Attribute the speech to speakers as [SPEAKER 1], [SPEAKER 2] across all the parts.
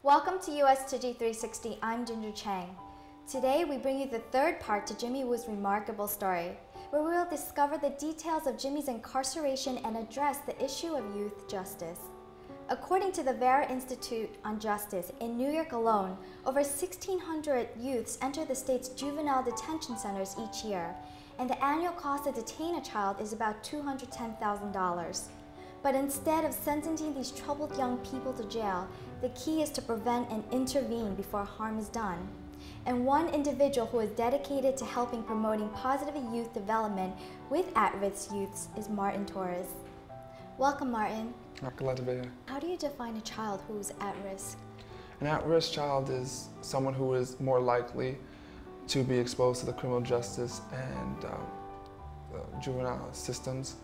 [SPEAKER 1] Welcome to USTC360. I'm Ginger Chang. Today we bring you the third part to Jimmy Woo's remarkable story, where we will discover the details of Jimmy's incarceration and address the issue of youth justice. According to the Vera Institute on Justice, in New York alone, over 1,600 youths enter the state's juvenile detention centers each year, and the annual cost to detain a child is about $210,000. But instead of sentencing these troubled young people to jail, the key is to prevent and intervene before harm is done. And one individual who is dedicated to helping promoting positive youth development with at-risk youths is Martin Torres. Welcome, Martin.
[SPEAKER 2] Glad to be here.
[SPEAKER 1] How do you define a child who's at risk?
[SPEAKER 2] An at-risk child is someone who is more likely to be exposed to the criminal justice and juvenile systems.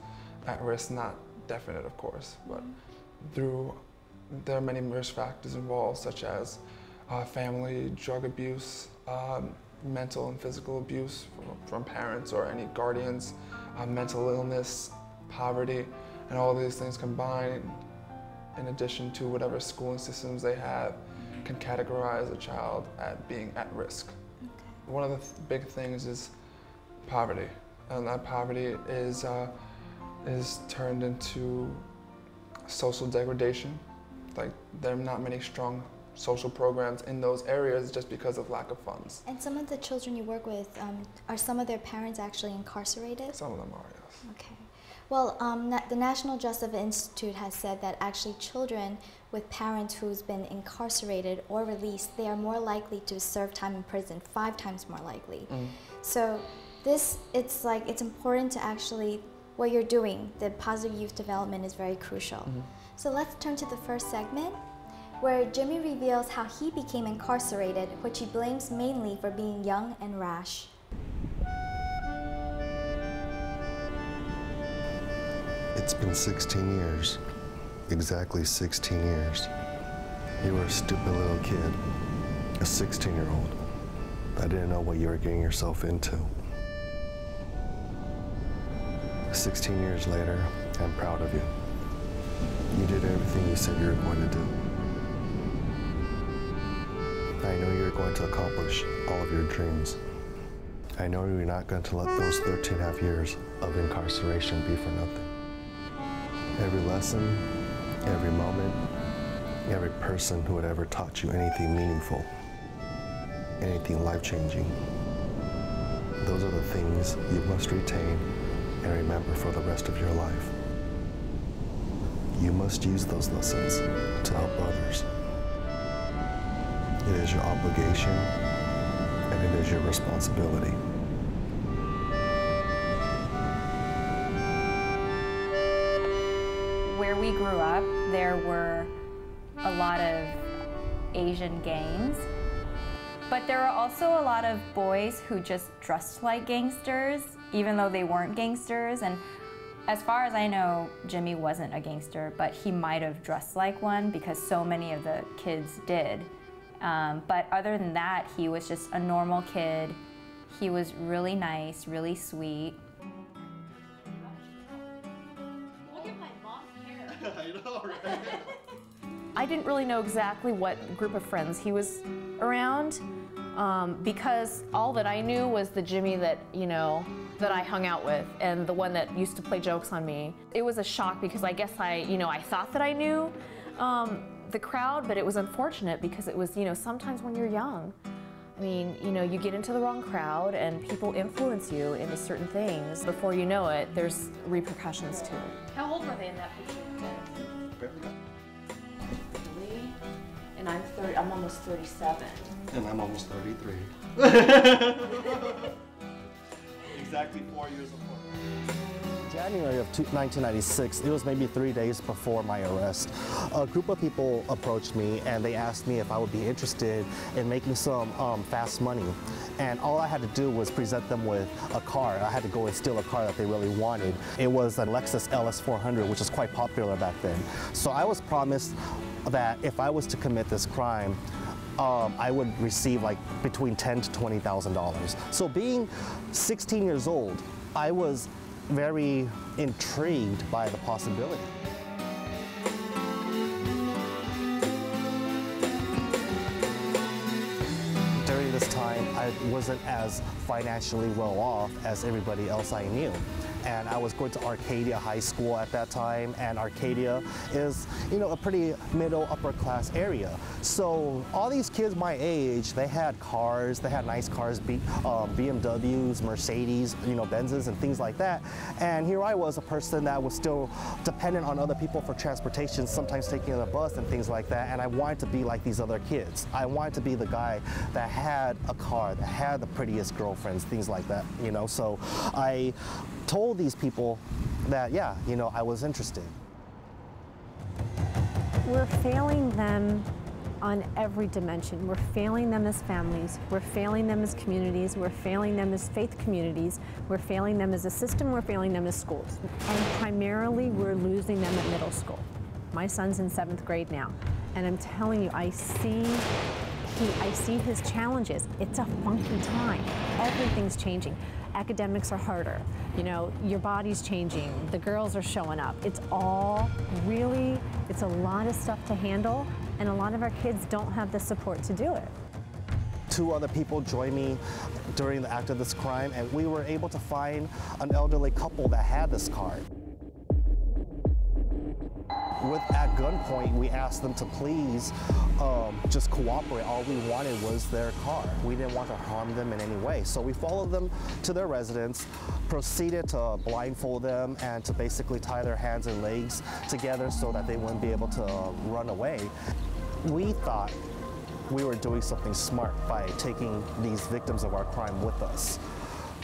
[SPEAKER 2] At risk, not definite, of course, but there are many risk factors involved, such as family, drug abuse, mental and physical abuse from parents or any guardians, mental illness, poverty, and all these things combined, in addition to whatever schooling systems they have, can categorize a child as being at risk. Okay. One of the big things is poverty, and that poverty is turned into social degradation. Like, there are not many strong social programs in those areas just because of lack of funds.
[SPEAKER 1] And some of the children you work with, are some of their parents actually incarcerated?
[SPEAKER 2] Some of them are, yes.
[SPEAKER 1] Okay. Well, the National Justice Institute has said that actually children with parents who's been incarcerated or released, they are more likely to serve time in prison, 5 times more likely. So it's important to actually, what you're doing, the positive youth development is very crucial. So let's turn to the first segment, where Jimmy reveals how he became incarcerated, which he blames mainly for being young and rash.
[SPEAKER 3] It's been 16 years, exactly 16 years. You were a stupid little kid, a 16-year-old. I didn't know what you were getting yourself into. 16 years later, I'm proud of you. You did everything you said you were going to do. I know you're going to accomplish all of your dreams. I know you're not going to let those 13.5 years of incarceration be for nothing. Every lesson, every moment, every person who had ever taught you anything meaningful, anything life-changing, those are the things you must retain and remember for the rest of your life. You must use those lessons to help others. It is your obligation, and it is your responsibility.
[SPEAKER 4] Where we grew up, there were a lot of Asian gangs, but there were also a lot of boys who just dressed like gangsters, even though they weren't gangsters. And as far as I know, Jimmy wasn't a gangster, but he might have dressed like one because so many of the kids did. But other than that, he was just a normal kid. He was really nice, really sweet.
[SPEAKER 5] Look at my mom's hair. I know, right?
[SPEAKER 6] I didn't really know exactly what group of friends he was around, because all that I knew was the Jimmy that, that I hung out with and the one that used to play jokes on me. It was a shock because I guess I thought that I knew the crowd, but it was unfortunate because it was, sometimes when you're young, I mean, you get into the wrong crowd and people influence you into certain things. Before you know it, there's repercussions to it.
[SPEAKER 5] How old were they in that picture?
[SPEAKER 6] Really? And I'm almost 37.
[SPEAKER 3] And I'm almost 33.
[SPEAKER 7] Exactly 4 years apart.
[SPEAKER 8] January of 1996, it was maybe 3 days before my arrest. A group of people approached me and they asked me if I would be interested in making some fast money. And all I had to do was present them with a car. I had to go and steal a car that they really wanted. It was a Lexus LS400, which was quite popular back then. So I was promised that if I was to commit this crime, I would receive like between $10,000 to $20,000. So being 16 years old, I was very intrigued by the possibility. I wasn't as financially well off as everybody else I knew. And I was going to Arcadia High School at that time, and Arcadia is, you know, a pretty middle upper class area. So all these kids my age, they had cars, they had nice cars, BMWs, Mercedes, you know, Benzes and things like that. And here I was, a person that was still dependent on other people for transportation, sometimes taking the bus and things like that. And I wanted to be like these other kids. I wanted to be the guy that had a car, that had the prettiest girlfriends, things like that, you know. So I told these people that, yeah, you know, I was interested.
[SPEAKER 9] We're failing them on every dimension. We're failing them as families. We're failing them as communities. We're failing them as faith communities. We're failing them as a system. We're failing them as schools. And primarily, we're losing them at middle school. My son's in 7th grade now, and I'm telling you, I see his challenges. It's a funky time. Everything's changing. Academics are harder. You know, your body's changing. The girls are showing up. It's all really, it's a lot of stuff to handle, and a lot of our kids don't have the support to do it.
[SPEAKER 8] 2 other people joined me during the act of this crime, and we were able to find an elderly couple that had this card. At gunpoint, we asked them to please just cooperate. All we wanted was their car. We didn't want to harm them in any way. So we followed them to their residence, proceeded to blindfold them and to basically tie their hands and legs together so that they wouldn't be able to run away. We thought we were doing something smart by taking these victims of our crime with us.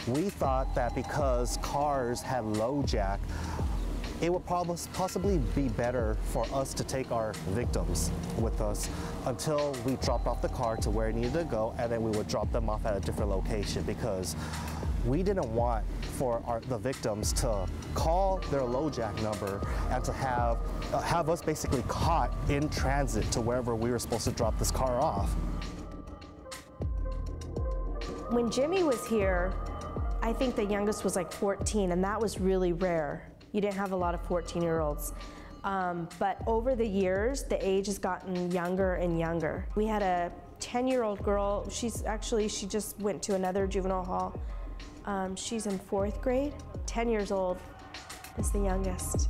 [SPEAKER 8] We thought that because cars had low jack, it would possibly be better for us to take our victims with us until we dropped off the car to where it needed to go, and then we would drop them off at a different location, because we didn't want for the victims to call their low jack number and to have us basically caught in transit to wherever we were supposed to drop this car off.
[SPEAKER 10] When Jimmy was here, I think the youngest was like 14, and that was really rare. You didn't have a lot of 14-year-olds. But over the years, the age has gotten younger and younger. We had a 10-year-old girl, she just went to another juvenile hall. She's in 4th grade, 10 years old is the youngest.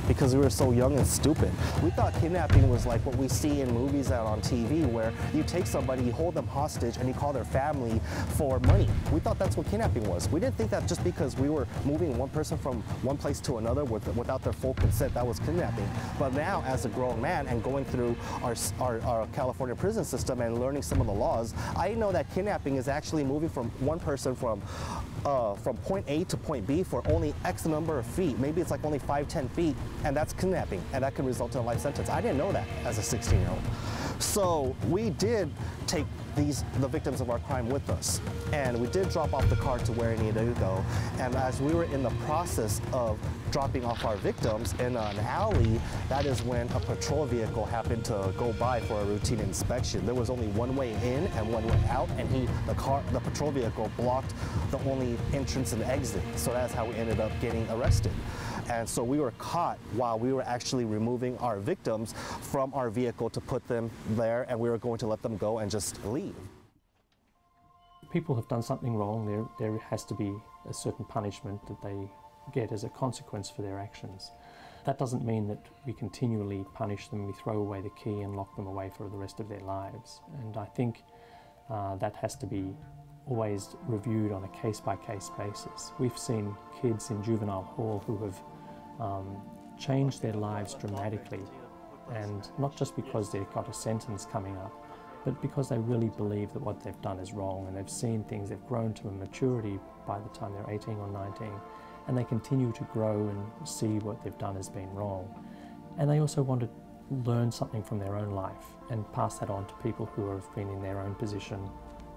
[SPEAKER 8] Because we were so young and stupid. We thought kidnapping was like what we see in movies and on TV, where you take somebody, you hold them hostage, and you call their family for money. We thought that's what kidnapping was. We didn't think that just because we were moving one person from one place to another without their full consent, that was kidnapping. But now, as a grown man and going through our California prison system and learning some of the laws, I know that kidnapping is actually moving from one person from point A to point B for only X number of feet. Maybe it's like only 5-10 feet, and that's kidnapping, and that can result in a life sentence. I didn't know that as a 16-year-old. So we did take the victims of our crime with us, and we did drop off the car to where it needed to go. And as we were in the process of dropping off our victims in an alley, that is when a patrol vehicle happened to go by for a routine inspection. There was only one way in and one way out, and the patrol vehicle blocked the only entrance and exit. So that's how we ended up getting arrested. And so we were caught while we were actually removing our victims from our vehicle to put them there, and we were going to let them go and just leave.
[SPEAKER 11] People have done something wrong. There has to be a certain punishment that they get as a consequence for their actions. That doesn't mean that we continually punish them, we throw away the key and lock them away for the rest of their lives. And I think that has to be always reviewed on a case-by-case basis. We've seen kids in Juvenile Hall who have changed their lives dramatically, and not just because they've got a sentence coming up, but because they really believe that what they've done is wrong, and they've seen things, they've grown to a maturity by the time they're 18 or 19, and they continue to grow and see what they've done has been wrong. And they also want to learn something from their own life and pass that on to people who have been in their own position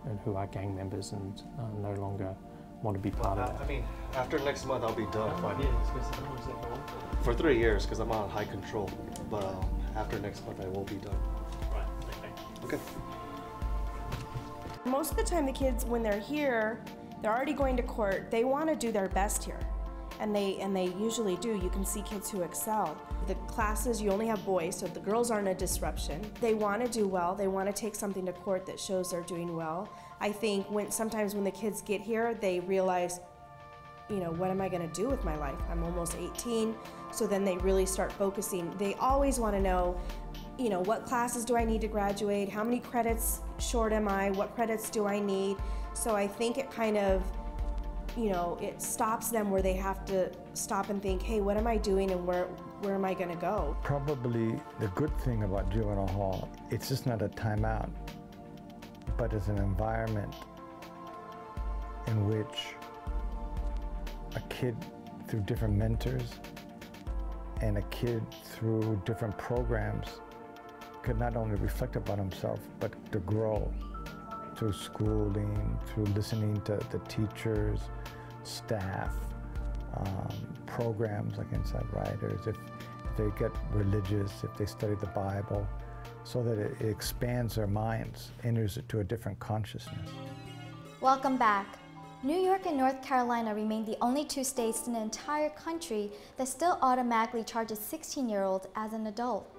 [SPEAKER 11] and who are gang members and no longer want to be part of that.
[SPEAKER 3] I mean, after next month I'll be done. For 3 years, because I'm on high control. But after next month I will be done.
[SPEAKER 7] Right,
[SPEAKER 3] okay.
[SPEAKER 10] Most of the time the kids, when they're here, they're already going to court. They want to do their best here. And they usually do. You can see kids who excel. The classes, you only have boys, so the girls aren't a disruption. They want to do well. They want to take something to court that shows they're doing well. I think sometimes when the kids get here, they realize, you know, what am I going to do with my life? I'm almost 18, so then they really start focusing. They always want to know, you know, what classes do I need to graduate? How many credits short am I? What credits do I need? So I think it kind of, you know, it stops them where they have to stop and think, hey, what am I doing and where am I going to go?
[SPEAKER 12] Probably the good thing about Juvenile Hall, it's just not a timeout, but it's an environment in which a kid through different mentors and a kid through different programs could not only reflect upon himself, but to grow through schooling, through listening to the teachers, staff, programs like Inside Writers, if they get religious, if they study the Bible, so that it expands their minds, enters it to a different consciousness.
[SPEAKER 1] Welcome back. New York and North Carolina remain the only two states in the entire country that still automatically charge a 16-year-old as an adult.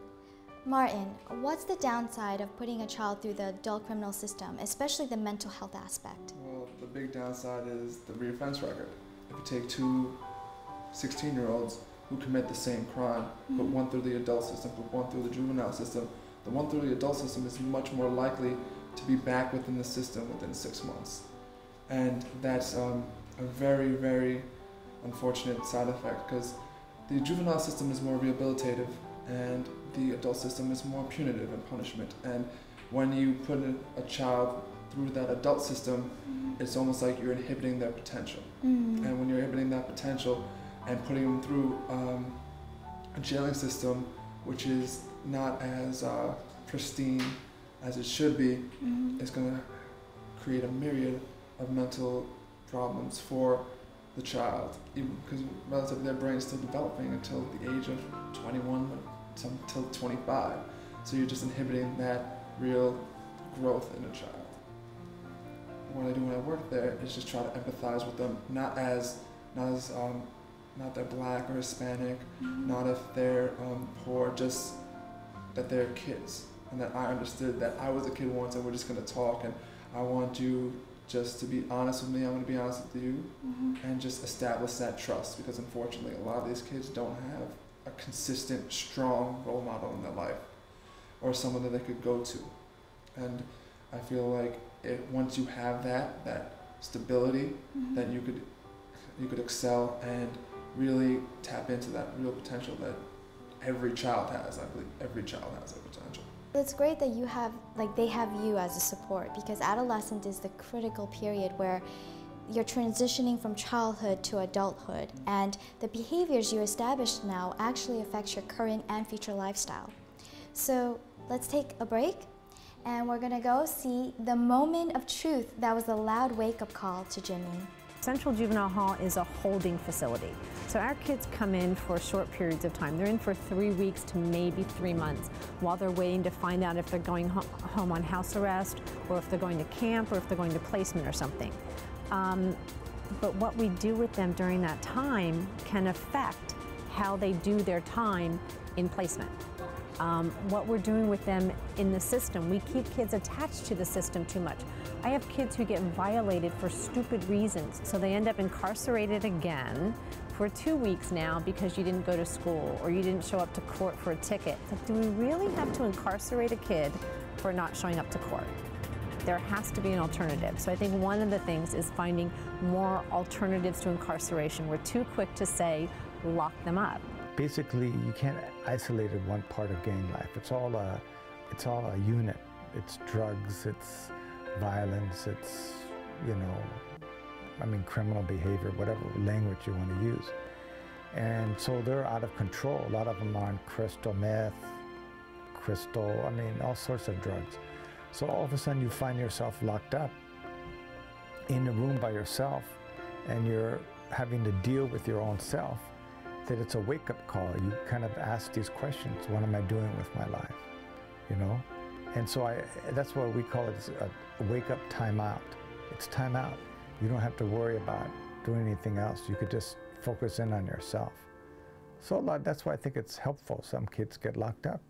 [SPEAKER 1] Martin, what's the downside of putting a child through the adult criminal system, especially the mental health aspect?
[SPEAKER 2] Well, the big downside is the reoffense record. If you take two 16-year-olds who commit the same crime, put one through the adult system, put one through the juvenile system, the one through the adult system is much more likely to be back within the system within 6 months. And that's a very, very unfortunate side effect, because the juvenile system is more rehabilitative and the adult system is more punitive in punishment. And when you put a child through that adult system, it's almost like you're inhibiting their potential. And when you're inhibiting that potential and putting them through a jailing system, which is not as pristine as it should be, it's going to create a myriad of mental problems for the child, even because relatively their brain is still developing until the age of 21 until 25. So you're just inhibiting that real growth in a child. What I do when I work there is just try to empathize with them, not they're black or Hispanic, not if they're poor, just that they're kids, and that I understood that I was a kid once and we're just gonna talk, and I want you just to be honest with me, I'm gonna be honest with you, and just establish that trust, because unfortunately a lot of these kids don't have a consistent, strong role model in their life, or someone that they could go to. And I feel like once you have that stability, that you could excel and really tap into that real potential that every child has. I believe every child has that potential.
[SPEAKER 1] It's great that you have, they have you as a support, because adolescence is the critical period where you're transitioning from childhood to adulthood, and the behaviors you establish now actually affects your current and future lifestyle. So let's take a break, and we're gonna go see the moment of truth that was a loud wake-up call to Jimmy.
[SPEAKER 9] Central Juvenile Hall is a holding facility. So our kids come in for short periods of time. They're in for 3 weeks to maybe 3 months while they're waiting to find out if they're going home on house arrest, or if they're going to camp, or if they're going to placement or something. But what we do with them during that time can affect how they do their time in placement. What we're doing with them in the system, we keep kids attached to the system too much. I have kids who get violated for stupid reasons, so they end up incarcerated again for 2 weeks now because you didn't go to school or you didn't show up to court for a ticket. It's like, do we really have to incarcerate a kid for not showing up to court? There has to be an alternative. So I think one of the things is finding more alternatives to incarceration. We're too quick to say, lock them up.
[SPEAKER 12] Basically, you can't isolate one part of gang life. It's all a unit. It's drugs, it's violence, it's, criminal behavior, whatever language you want to use. And so they're out of control. A lot of them are on crystal meth, all sorts of drugs. So all of a sudden you find yourself locked up in a room by yourself, and you're having to deal with your own self. That it's a wake-up call. You kind of ask these questions: what am I doing with my life? And so that's what we call it, a wake-up timeout. It's time out. You don't have to worry about doing anything else. You could just focus in on yourself. So that's why I think it's helpful some kids get locked up.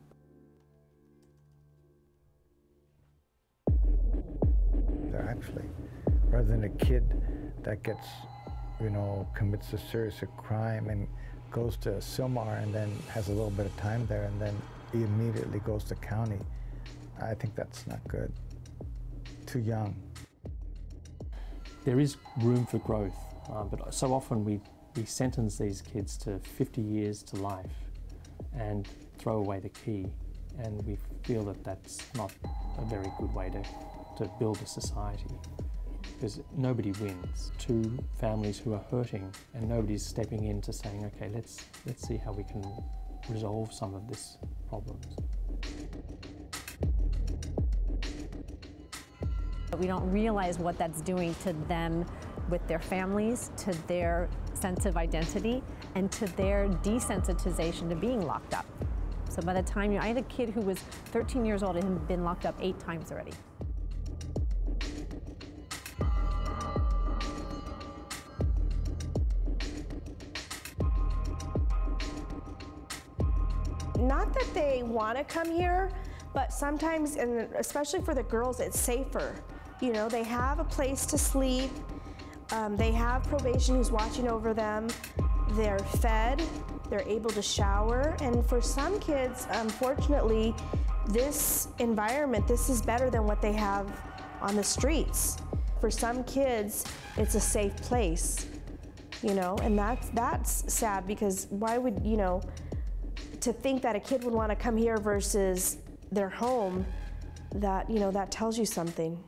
[SPEAKER 12] They're actually, rather than a kid that gets, commits a serious crime and goes to Silmar and then has a little bit of time there and then he immediately goes to county. I think that's not good. Too young.
[SPEAKER 11] There is room for growth, but so often we sentence these kids to 50 years to life and throw away the key, and we feel that that's not a very good way to build a society, because nobody wins. Two families who are hurting and nobody's stepping in to saying, okay, let's see how we can resolve some of this problems.
[SPEAKER 9] We don't realize what that's doing to them with their families, to their sense of identity, and to their desensitization to being locked up. So by the time I had a kid who was 13 years old and had been locked up 8 times already.
[SPEAKER 10] Not that they want to come here, but sometimes, and especially for the girls, it's safer. They have a place to sleep. They have probation who's watching over them. They're fed. They're able to shower. And for some kids, unfortunately, this environment, this is better than what they have on the streets. For some kids, it's a safe place, and that's sad, because why would, to think that a kid would want to come here versus their home, that, that tells you something.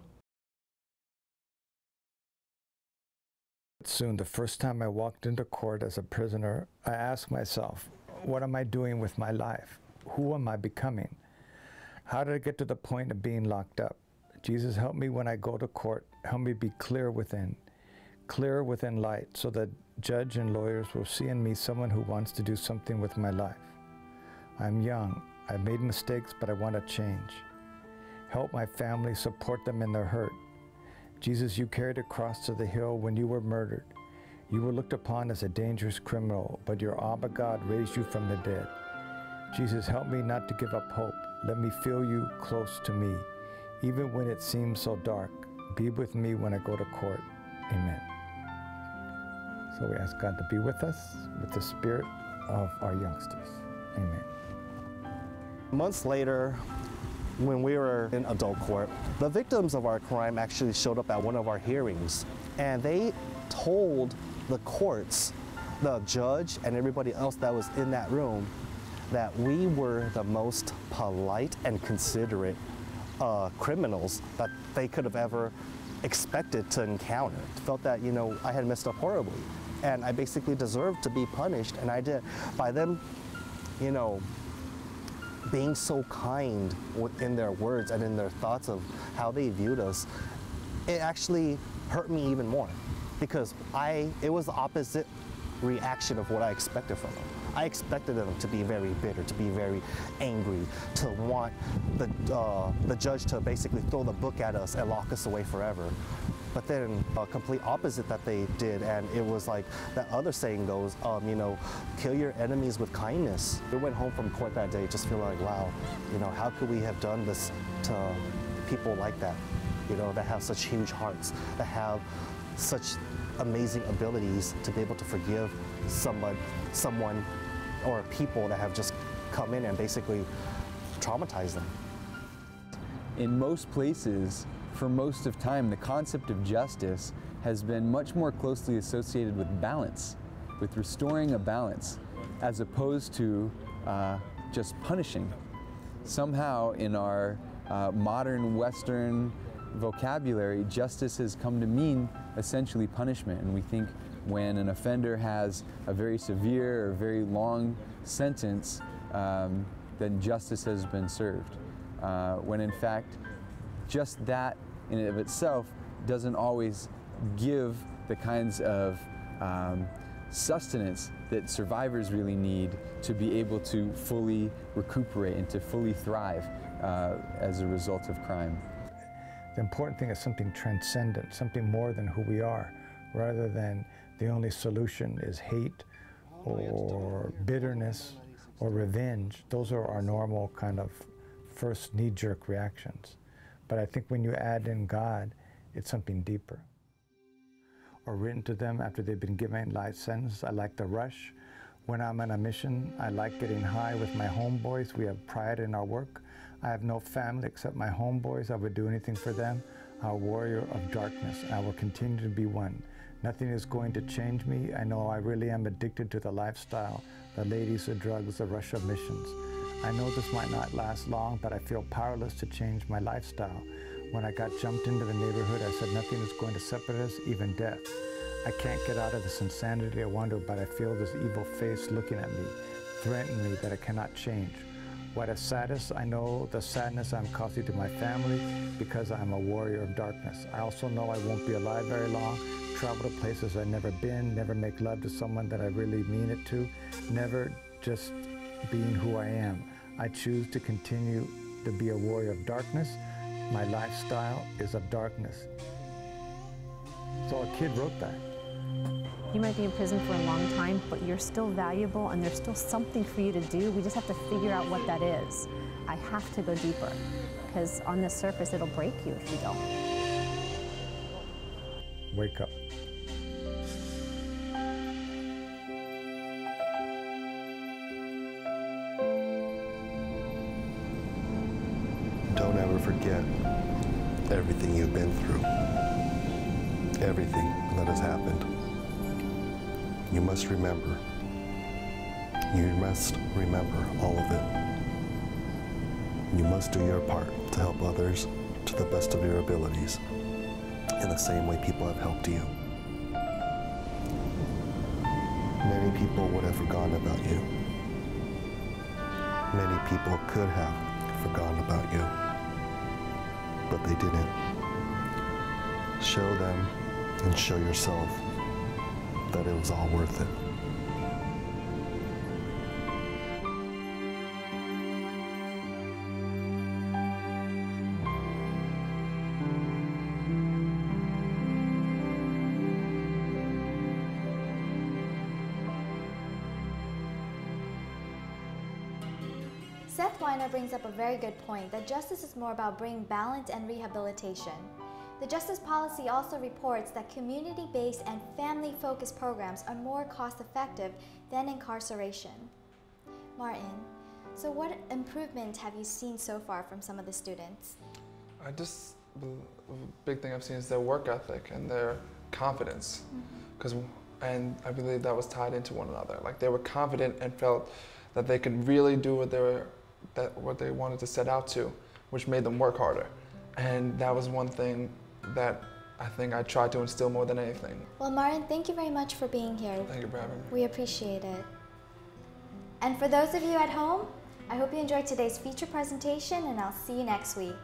[SPEAKER 12] Soon, the first time I walked into court as a prisoner, I asked myself, what am I doing with my life? Who am I becoming? How did I get to the point of being locked up? Jesus, help me when I go to court. Help me be clear within light, so that judge and lawyers will see in me someone who wants to do something with my life. I'm young. I've made mistakes, but I want to change. Help my family, support them in their hurt. Jesus, you carried a cross to the hill when you were murdered. You were looked upon as a dangerous criminal, but your Abba God raised you from the dead. Jesus, help me not to give up hope. Let me feel you close to me, even when it seems so dark. Be with me when I go to court. Amen. So we ask God to be with us, with the spirit of our youngsters. Amen.
[SPEAKER 8] Months later, when we were in adult court, the victims of our crime actually showed up at one of our hearings, and they told the courts, the judge and everybody else that was in that room, that we were the most polite and considerate criminals that they could have ever expected to encounter. Felt that, I had messed up horribly, and I basically deserved to be punished, and I did. By them, being so kind in their words and in their thoughts of how they viewed us, it actually hurt me even more, because it was the opposite reaction of what I expected from them. I expected them to be very bitter, to be very angry, to want the judge to basically throw the book at us and lock us away forever. But then a complete opposite that they did, and it was like that other saying goes, kill your enemies with kindness. We went home from court that day just feeling like, wow, how could we have done this to people like that, that have such huge hearts, that have such amazing abilities to be able to forgive someone or people that have just come in and basically traumatized them.
[SPEAKER 13] In most places, for most of time, the concept of justice has been much more closely associated with balance, with restoring a balance, as opposed to just punishing. Somehow in our modern Western vocabulary, justice has come to mean essentially punishment, and we think when an offender has a very severe or very long sentence, then justice has been served. When in fact, just that in and of itself doesn't always give the kinds of sustenance that survivors really need to be able to fully recuperate and to fully thrive as a result of crime.
[SPEAKER 12] The important thing is something transcendent, something more than who we are, rather than the only solution is hate or bitterness or revenge. Those are our normal kind of first knee-jerk reactions. But I think when you add in God, it's something deeper. Or written to them after they've been given life sentence. I like the rush. When I'm on a mission, I like getting high with my homeboys. We have pride in our work. I have no family except my homeboys. I would do anything for them. I'm a warrior of darkness. I will continue to be one. Nothing is going to change me. I know I really am addicted to the lifestyle, the ladies, the drugs, the rush of missions. I know this might not last long, but I feel powerless to change my lifestyle. When I got jumped into the neighborhood, I said nothing is going to separate us, even death. I can't get out of this insanity, I wonder, but I feel this evil face looking at me, threatening me that I cannot change. What is saddest, I know the sadness I'm causing to my family because I'm a warrior of darkness. I also know I won't be alive very long, travel to places I've never been, never make love to someone that I really mean it to, never just being who I am. I choose to continue to be a warrior of darkness. My lifestyle is of darkness. So a kid wrote that.
[SPEAKER 9] You might be in prison for a long time, but you're still valuable and there's still something for you to do. We just have to figure out what that is. I have to go deeper, because on the surface it'll break you if you don't.
[SPEAKER 12] Wake up.
[SPEAKER 3] Don't ever forget everything you've been through, everything that has happened. You must remember. You must remember all of it. You must do your part to help others to the best of your abilities, in the same way people have helped you. Many people would have forgotten about you. Many people could have forgotten about you, but they didn't. Show them and show yourself that it was all worth it.
[SPEAKER 1] Seth Weiner brings up a very good point that justice is more about bringing balance and rehabilitation. The Justice Policy also reports that community-based and family-focused programs are more cost-effective than incarceration. Martin, so what improvement have you seen so far from some of the students?
[SPEAKER 2] The big thing I've seen is their work ethic and their confidence. And I believe that was tied into one another. Like, they were confident and felt that they could really do what they wanted to set out to, which made them work harder. And that was one thing that I think I tried to instill more than anything.
[SPEAKER 1] Well, Martin, thank you very much for being here.
[SPEAKER 2] Thank you for having me.
[SPEAKER 1] We appreciate it. And for those of you at home, I hope you enjoyed today's feature presentation, and I'll see you next week.